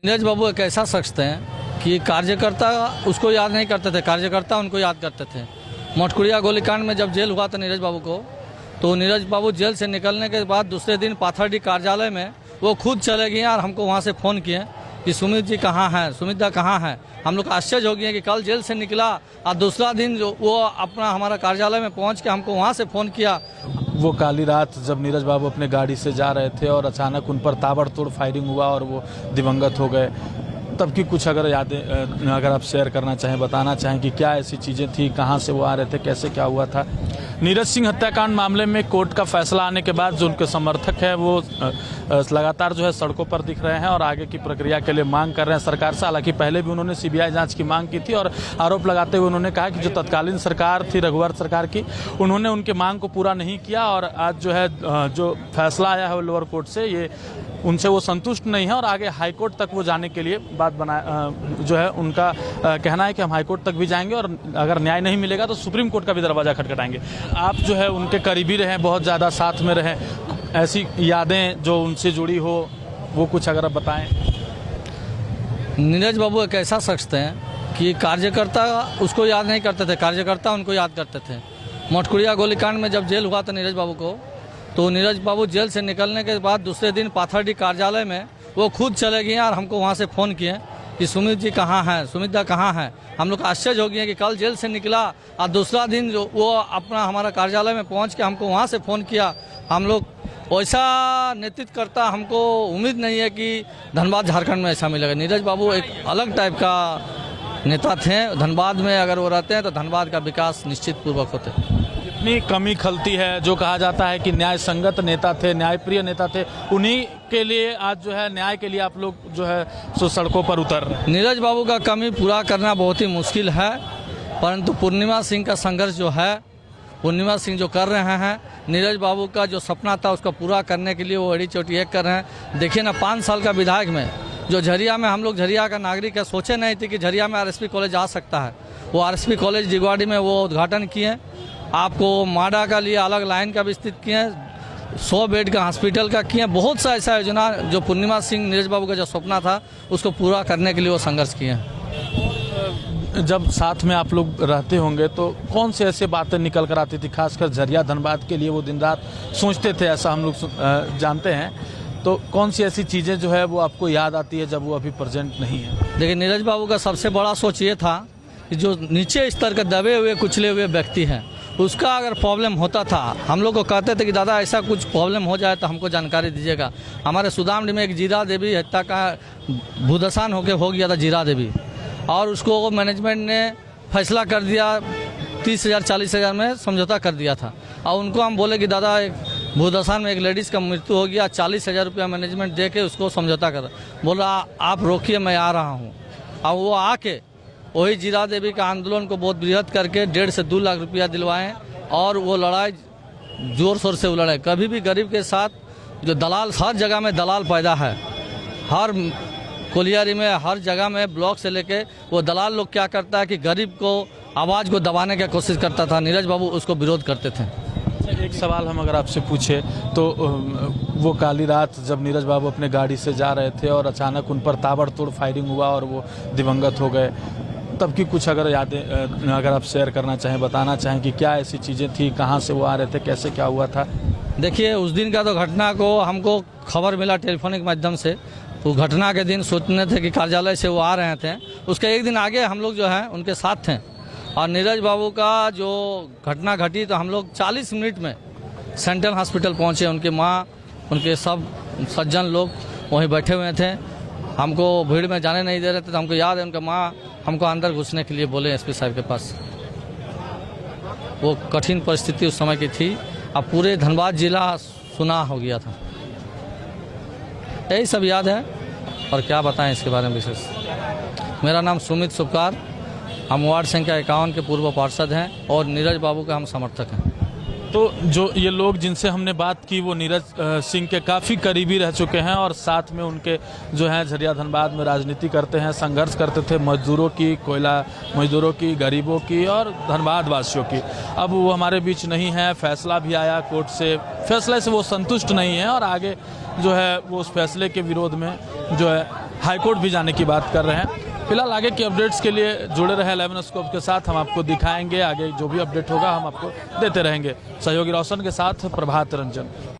नीरज बाबू एक ऐसा शख्स थे कि कार्यकर्ता उसको याद नहीं करते थे, कार्यकर्ता उनको याद करते थे। मटकुड़िया गोलीकांड में जब जेल हुआ था नीरज बाबू को, तो नीरज बाबू जेल से निकलने के बाद दूसरे दिन पाथरडी कार्यालय में वो खुद चले गए और हमको वहाँ से फ़ोन किए कि सुमित जी कहाँ हैं, सुमित दा कहाँ हैं। हम लोग आश्चर्य हो गए कि कल जेल से निकला और दूसरा दिन जो वो अपना हमारा कार्यालय में पहुँच के हमको वहाँ से फ़ोन किया। वो काली रात जब नीरज बाबू अपने गाड़ी से जा रहे थे और अचानक उन पर ताबड़तोड़ फायरिंग हुआ और वो दिवंगत हो गए, तब की कुछ अगर यादें अगर आप शेयर करना चाहें, बताना चाहें कि क्या ऐसी चीज़ें थी, कहाँ से वो आ रहे थे, कैसे क्या हुआ था। नीरज सिंह हत्याकांड मामले में कोर्ट का फैसला आने के बाद जो उनके समर्थक हैं वो लगातार जो है सड़कों पर दिख रहे हैं और आगे की प्रक्रिया के लिए मांग कर रहे हैं सरकार से। हालांकि पहले भी उन्होंने सीबीआई जांच की मांग की थी और आरोप लगाते हुए उन्होंने कहा कि जो तत्कालीन सरकार थी रघुवर सरकार की, उन्होंने उनके मांग को पूरा नहीं किया और आज जो है जो फैसला आया है लोअर कोर्ट से, ये उनसे वो संतुष्ट नहीं है और आगे हाईकोर्ट तक वो जाने के लिए बात जो है उनका कहना है कि हम हाईकोर्ट तक भी जाएंगे और अगर न्याय नहीं मिलेगा तो सुप्रीम कोर्ट का भी दरवाज़ा खटखटाएंगे। आप जो है उनके करीबी रहे, बहुत ज़्यादा साथ में रहे, ऐसी यादें जो उनसे जुड़ी हो वो कुछ अगर आप बताएं। नीरज बाबू एक ऐसा शख्स थे कि कार्यकर्ता उसको याद नहीं करते थे, कार्यकर्ता उनको याद करते थे। मटकुड़िया गोलीकांड में जब जेल हुआ था नीरज बाबू को, तो नीरज बाबू जेल से निकलने के बाद दूसरे दिन पाथरडी कार्यालय में वो खुद चले गए और हमको वहाँ से फ़ोन किए कि सुमित जी कहाँ हैं, सुमित दा कहाँ हैं। हम लोग आश्चर्य हो गए कि कल जेल से निकला और दूसरा दिन जो वो अपना हमारा कार्यालय में पहुँच के हमको वहाँ से फ़ोन किया। हम लोग वैसा नेतृत्व करता हमको उम्मीद नहीं है कि धनबाद झारखंड में ऐसा मिलेगा। नीरज बाबू एक अलग टाइप का नेता थे। धनबाद में अगर वो रहते हैं तो धनबाद का विकास निश्चित पूर्वक होते। इतनी कमी खलती है, जो कहा जाता है कि न्याय संगत नेता थे, न्यायप्रिय नेता थे, उन्हीं के लिए आज जो है न्याय के लिए आप लोग जो है सो सड़कों पर उतर रहे हैं। नीरज बाबू का कमी पूरा करना बहुत ही मुश्किल है, परंतु पूर्णिमा सिंह का संघर्ष जो है, पूर्णिमा सिंह जो कर रहे हैं, नीरज बाबू का जो सपना था उसका पूरा करने के लिए वो एड़ी चोटी एक कर रहे हैं। देखिए ना, 5 साल का विधायक में जो झरिया में हम लोग झरिया का नागरिक है, सोचे नहीं थे कि झरिया में आरएसपी कॉलेज आ सकता है। वो आरएसपी कॉलेज जिगवाड़ी में वो उद्घाटन किए। आपको माडा का लिए अलग लाइन का विस्तृत किए, 100 बेड का हॉस्पिटल का किए। बहुत सा ऐसा योजना जो पूर्णिमा सिंह नीरज बाबू का जो सपना था उसको पूरा करने के लिए वो संघर्ष किए हैं। जब साथ में आप लोग रहते होंगे तो कौन सी ऐसी बातें निकल कर आती थी, खासकर झरिया धनबाद के लिए वो दिन रात सोचते थे, ऐसा हम लोग जानते हैं। तो कौन सी ऐसी चीज़ें जो है वो आपको याद आती है जब वो अभी प्रेजेंट नहीं है? देखिए, नीरज बाबू का सबसे बड़ा सोच ये था कि जो नीचे स्तर के दबे हुए कुचले हुए व्यक्ति हैं, उसका अगर प्रॉब्लम होता था, हम लोग को कहते थे कि दादा ऐसा कुछ प्रॉब्लम हो जाए तो हमको जानकारी दीजिएगा। हमारे सुदामडी में एक जीरा देवी हत्या का भूदसान हो गया था, जीरा देवी, और उसको मैनेजमेंट ने फैसला कर दिया, 30,000 40,000 में समझौता कर दिया था। और उनको हम बोले कि दादा एक भूदसान में एक लेडीज़ का मृत्यु हो गया, 40,000 रुपया मैनेजमेंट दे के उसको समझौता कर। बोला आप रोकिए, मैं आ रहा हूँ। और वो आके वही जीरा देवी का आंदोलन को बहुत बृहद करके 1.5 से 2 लाख रुपया दिलवाएं और वो लड़ाई जोर शोर से वो लड़ाई। कभी भी गरीब के साथ जो दलाल, हर जगह में दलाल पैदा है, हर कोलियारी में, हर जगह में, ब्लॉक से लेके वो दलाल लोग क्या करता है कि गरीब को आवाज़ को दबाने की कोशिश करता था। नीरज बाबू उसको विरोध करते थे। एक सवाल हम अगर आपसे पूछे तो वो काली रात जब नीरज बाबू अपने गाड़ी से जा रहे थे और अचानक उन पर ताबड़तोड़ फायरिंग हुआ और वो दिवंगत हो गए, तब की कुछ अगर यादें अगर आप शेयर करना चाहें, बताना चाहें कि क्या ऐसी चीज़ें थी, कहाँ से वो आ रहे थे, कैसे क्या हुआ था। देखिए, उस दिन का तो घटना को हमको खबर मिला टेलीफोनिक माध्यम से। वो घटना के दिन सोचने थे कि कार्यालय से वो आ रहे थे, उसके एक दिन आगे हम लोग जो है उनके साथ थे। और नीरज बाबू का जो घटना घटी तो हम लोग 40 मिनट में सेंट्रल हॉस्पिटल पहुँचे। उनकी माँ, उनके सब सज्जन लोग वहीं बैठे हुए थे, हमको भीड़ में जाने नहीं दे रहे थे। तो हमको याद है उनका माँ हमको अंदर घुसने के लिए बोले एसपी साहब के पास। वो कठिन परिस्थिति उस समय की थी। अब पूरे धनबाद जिला सुना हो गया था। यही सब याद है और क्या बताएं इसके बारे में विशेष। मेरा नाम सुमित सुपकार, हम वार्ड संख्या 51 के पूर्व पार्षद हैं और नीरज बाबू का हम समर्थक हैं। तो जो ये लोग जिनसे हमने बात की वो नीरज सिंह के काफ़ी करीबी रह चुके हैं और साथ में उनके जो हैं झरिया धनबाद में राजनीति करते हैं, संघर्ष करते थे मजदूरों की, कोयला मजदूरों की, गरीबों की और धनबाद वासियों की। अब वो हमारे बीच नहीं है। फैसला भी आया कोर्ट से, फैसले से वो संतुष्ट नहीं है और आगे जो है वो उस फैसले के विरोध में जो है हाईकोर्ट भी जाने की बात कर रहे हैं। फिलहाल आगे की अपडेट्स के लिए जुड़े रहे 11 स्कोप के साथ, हम आपको दिखाएंगे। आगे जो भी अपडेट होगा हम आपको देते रहेंगे। सहयोगी रोशन के साथ प्रभात रंजन।